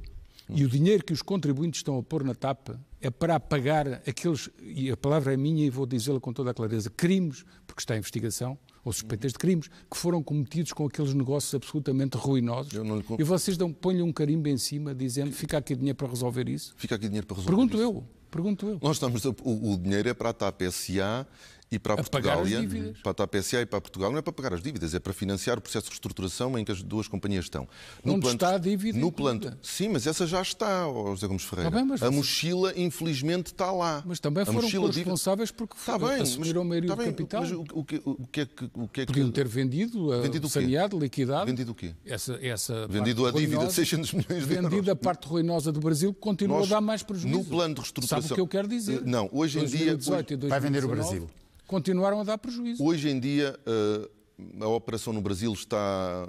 e o dinheiro que os contribuintes estão a pôr na TAP é para pagar aqueles, e a palavra é minha e vou dizê-la com toda a clareza, crimes, porque está em investigação, ou suspeitas de crimes, que foram cometidos com aqueles negócios absolutamente ruinosos. E vocês põem-lhe um carimbo em cima, dizendo, fica aqui dinheiro para resolver isso? Fica aqui dinheiro para resolver isso. Pergunto eu. Nós estamos o dinheiro é para a TAP SA E para a Portugal, pagar as dívidas. para a TAP SA e para Portugal, não é para pagar as dívidas, é para financiar o processo de reestruturação em que as duas companhias estão. Onde está a dívida? No plano, sim, mas essa já está, José Gomes Ferreira. Tá bem, mas a mochila, infelizmente, está lá. Mas também foram responsáveis porque assumiram a maioria do capital. Mas o que é que... Podiam ter vendido saneado, liquidado. Vendido o quê? Vendido a dívida de 600 milhões de euros. Vendida a parte ruinosa do Brasil, que continua a dar mais prejuízo. No plano de reestruturação... Sabe o que eu quero dizer? Não, hoje em dia... Vai vender o Brasil. Continuaram a dar prejuízo. Hoje em dia, a operação no Brasil está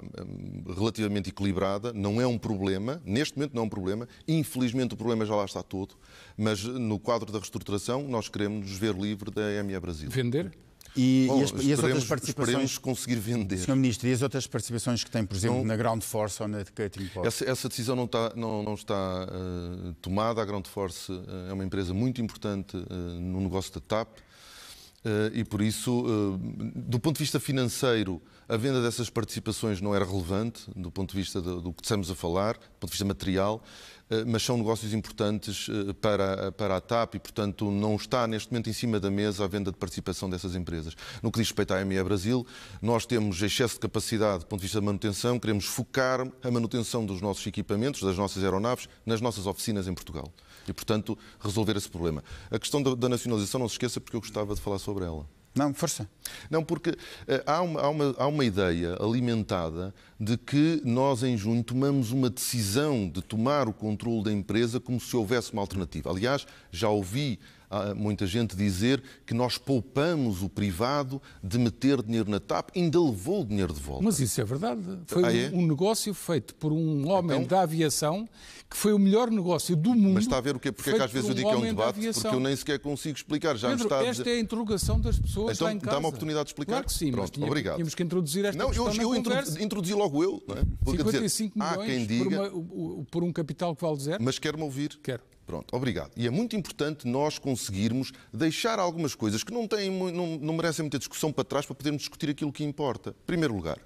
relativamente equilibrada, não é um problema, neste momento não é um problema, infelizmente o problema já lá está todo, mas no quadro da reestruturação nós queremos nos ver livre da EMEA Brasil. Vender? E as outras participações? Esperemos conseguir vender. Sr. Ministro, e as outras participações que tem, por exemplo, na Ground Force ou na Catering Port? Essa decisão não está tomada. A Ground Force é uma empresa muito importante no negócio da TAP. E por isso, do ponto de vista financeiro, a venda dessas participações não era relevante, do ponto de vista do que estamos a falar, do ponto de vista material, mas são negócios importantes para a TAP e, portanto, não está neste momento em cima da mesa a venda de participação dessas empresas. No que diz respeito à EMEA Brasil, nós temos excesso de capacidade do ponto de vista da manutenção, queremos focar a manutenção dos nossos equipamentos, das nossas aeronaves, nas nossas oficinas em Portugal. E, portanto, resolver esse problema. A questão da nacionalização, não se esqueça, porque eu gostava de falar sobre ela. Não, força. Não, porque há uma ideia alimentada de que nós, em junho, tomamos uma decisão de tomar o controle da empresa como se houvesse uma alternativa. Aliás, já ouvi muita gente dizer que nós poupamos o privado de meter dinheiro na TAP, ainda levou o dinheiro de volta. Mas isso é verdade. Foi um negócio feito por um homem da aviação que foi o melhor negócio do mundo. Mas está a ver o quê? Porque é que às vezes eu digo que é um debate? Porque eu nem sequer consigo explicar. Já Pedro, esta é a interrogação das pessoas então, lá em casa. dá-me a oportunidade de explicar? Claro que sim. Pronto, mas obrigado. Tínhamos que introduzir esta questão na conversa. Introduzi logo eu. Não é? 55 dizer, milhões quem diga, por um capital que vale zero. Mas quer-me ouvir? Quero. Pronto, obrigado. E é muito importante nós conseguirmos deixar algumas coisas que não merecem muita discussão para trás para podermos discutir aquilo que importa. Em primeiro lugar,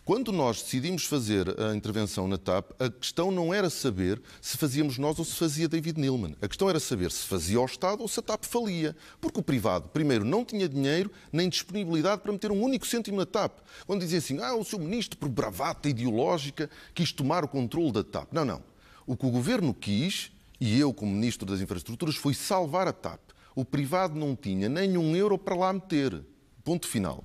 quando nós decidimos fazer a intervenção na TAP, a questão não era saber se fazíamos nós ou se fazia David Neeleman. A questão era saber se fazia o Estado ou se a TAP falia. Porque o privado, primeiro, não tinha dinheiro nem disponibilidade para meter um único cêntimo na TAP. Quando dizem assim, o Sr. Ministro, por bravata ideológica, quis tomar o controle da TAP. Não. O que o Governo quis, e eu como Ministro das Infraestruturas, foi salvar a TAP. O privado não tinha nem um euro para lá meter. Ponto final.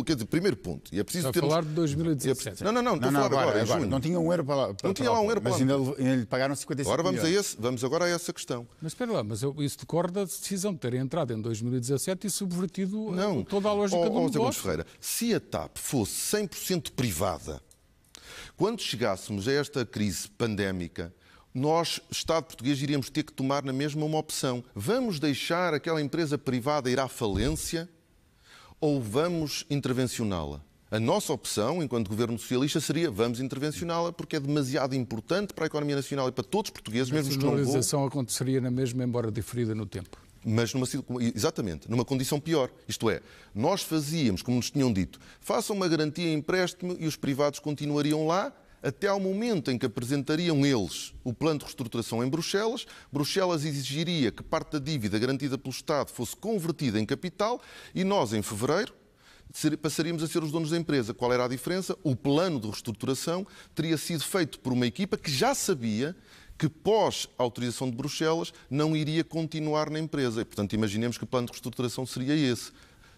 Quer dizer, primeiro ponto. E é preciso falar de 2017. Não, estou a falar agora. Não tinha um euro para lá. Não tinha lá um euro para lá. Mas ainda lhe pagaram 55 milhões. Vamos agora a essa questão. Mas espera lá, isso decorre da decisão de terem entrado em 2017 e subvertido toda a lógica do negócio. Ferreira, se a TAP fosse 100% privada, quando chegássemos a esta crise pandémica, nós, Estado português, iríamos ter que tomar na mesma uma opção. Vamos deixar aquela empresa privada ir à falência ou vamos intervencioná-la? A nossa opção, enquanto Governo Socialista, seria vamos intervencioná-la porque é demasiado importante para a economia nacional e para todos os portugueses, mesmo os que não vão. A nacionalização aconteceria na mesma, embora diferida no tempo. Mas exatamente, numa condição pior. Isto é, nós fazíamos, como nos tinham dito, façam uma garantia em empréstimo e os privados continuariam lá, até ao momento em que apresentariam eles o plano de reestruturação em Bruxelas. Bruxelas exigiria que parte da dívida garantida pelo Estado fosse convertida em capital e nós, em fevereiro, passaríamos a ser os donos da empresa. Qual era a diferença? O plano de reestruturação teria sido feito por uma equipa que já sabia que pós a autorização de Bruxelas não iria continuar na empresa. E, portanto, imaginemos que o plano de reestruturação seria esse.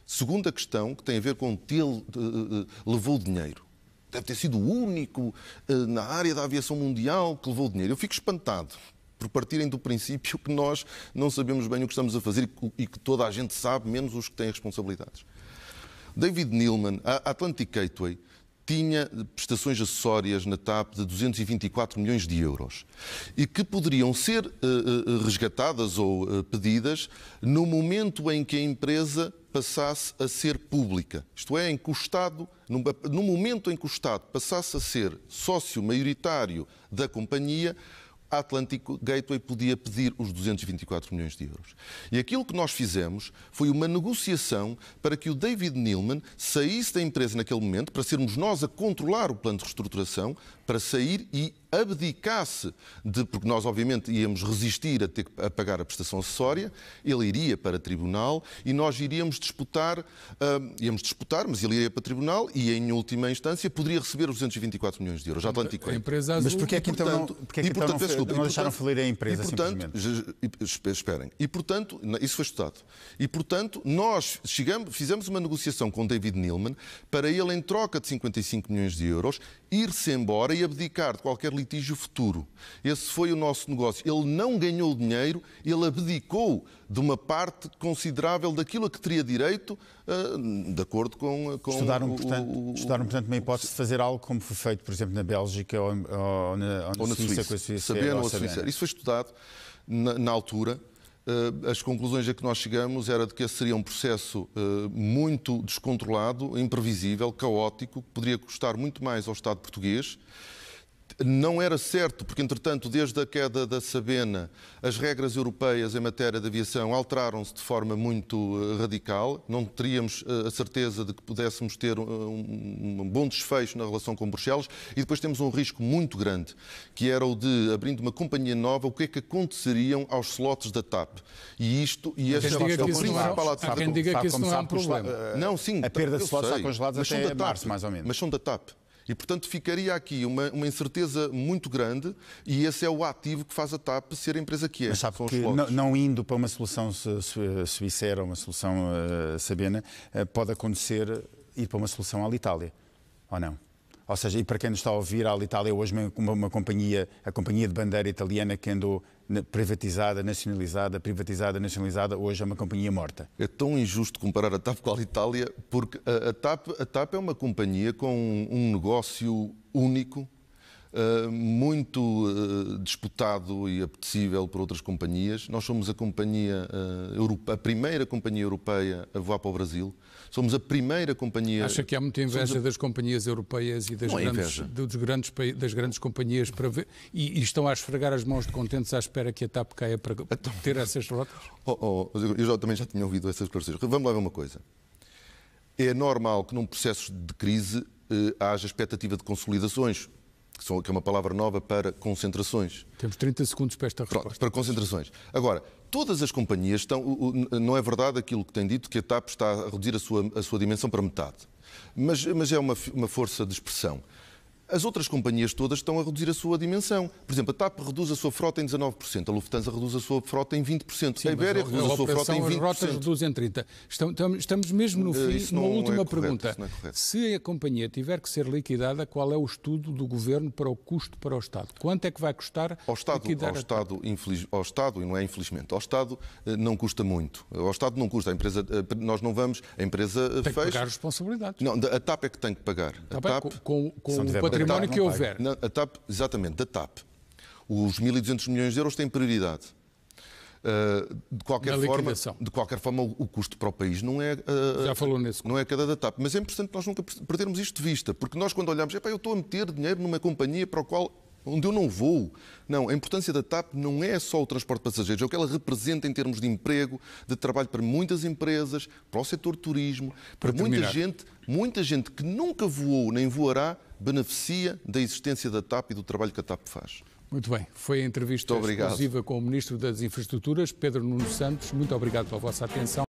Segunda questão, que tem a ver com ele levou dinheiro. Deve ter sido o único na área da aviação mundial que levou dinheiro. Eu fico espantado por partirem do princípio que nós não sabemos bem o que estamos a fazer e que toda a gente sabe, menos os que têm responsabilidades. David Neeleman, a Atlantic Gateway, tinha prestações acessórias na TAP de 224 milhões de euros e que poderiam ser resgatadas ou pedidas no momento em que a empresa passasse a ser pública. Isto é, em que o Estado, no momento em que o Estado passasse a ser sócio maioritário da companhia, a Atlantic Gateway podia pedir os 224 milhões de euros. E aquilo que nós fizemos foi uma negociação para que o David Neeleman saísse da empresa naquele momento, para sermos nós a controlar o plano de reestruturação, para sair e abdicasse porque nós obviamente íamos resistir a pagar a prestação acessória, ele iria para tribunal e nós iríamos disputar, mas ele iria para tribunal e em última instância poderia receber os 224 milhões de euros. Já A empresa azul. Mas porquê é que então não deixaram falir a empresa, simplesmente? Esperem. E, portanto, isso foi estudado. E, portanto, nós fizemos uma negociação com David Neeleman para ele, em troca de 55 milhões de euros, ir-se embora e abdicar de qualquer litígio futuro. Esse foi o nosso negócio. Ele não ganhou dinheiro, ele abdicou de uma parte considerável daquilo a que teria direito, de acordo com Estudaram, portanto, uma hipótese de fazer algo como foi feito, por exemplo, na Bélgica ou na Suíça, com a Suíça. Sabena ou a Suíça. Isso foi estudado na altura. As conclusões a que nós chegamos era de que esse seria um processo muito descontrolado, imprevisível, caótico, que poderia custar muito mais ao Estado português. Não era certo, porque, entretanto, desde a queda da Sabena, as regras europeias em matéria de aviação alteraram-se de forma muito radical. Não teríamos a certeza de que pudéssemos ter um bom desfecho na relação com Bruxelas. E depois temos um risco muito grande, que era o de, abrindo uma companhia nova, o que é que aconteceriam aos slots da TAP. E este é o principal ativo. Há quem diga que isso não é um problema. Não, sim. A perda de slots está congelados até março, mais ou menos. Mas são da TAP. E, portanto, ficaria aqui uma incerteza muito grande e esse é o ativo que faz a TAP ser a empresa que é. Mas sabe que não indo para uma solução suíça ou uma solução sabena, pode acontecer ir para uma solução Alitalia, ou não? Ou seja, e para quem nos está a ouvir, a Alitalia é hoje uma companhia, a companhia de bandeira italiana que andou privatizada, nacionalizada, hoje é uma companhia morta. É tão injusto comparar a TAP com a Alitalia, porque a TAP é uma companhia com um negócio único, muito disputado e apetecível por outras companhias. Nós somos a primeira companhia europeia a voar para o Brasil. Somos a primeira companhia... Acha que há muita inveja das companhias europeias e das grandes companhias para ver, e estão a esfregar as mãos de contentes à espera que a TAP caia para ter essas rotas? Eu também já tinha ouvido essas declarações. Vamos lá ver uma coisa. É normal que num processo de crise haja expectativa de consolidações, que é uma palavra nova para concentrações. Temos 30 segundos para esta resposta. Para concentrações. Agora, todas as companhias estão... Não é verdade aquilo que tem dito, que a TAP está a reduzir a sua dimensão para metade. Mas é uma força de expressão. As outras companhias todas estão a reduzir a sua dimensão. Por exemplo, a TAP reduz a sua frota em 19%, a Lufthansa reduz a sua frota em 20%, Sim, a Iberia reduz a sua frota em 20%. As rotas reduzem em 30%. Estamos mesmo no fim. Uma última pergunta. Se a companhia tiver que ser liquidada, qual é o estudo do Governo para o custo para o Estado? Quanto é que vai custar liquidar ao Estado, e não é infelizmente, ao Estado não custa muito. Ao Estado não custa. Nós não vamos... A empresa tem que pagar responsabilidades. Não, a TAP é que tem que pagar. A TAP, com o património que houver. A TAP, exatamente, da TAP. Os 1.200 milhões de euros têm prioridade. De qualquer forma, o custo para o país não é, já falou nesse não é a queda da TAP. Mas é importante nós nunca perdermos isto de vista, porque nós quando olhamos, eu estou a meter dinheiro numa companhia onde eu não vou. Não, a importância da TAP não é só o transporte de passageiros, é o que ela representa em termos de emprego, de trabalho para muitas empresas, para o setor de turismo, para muita gente que nunca voou nem voará, beneficia da existência da TAP e do trabalho que a TAP faz. Muito bem. Foi a entrevista exclusiva com o Ministro das Infraestruturas, Pedro Nuno Santos. Muito obrigado pela vossa atenção.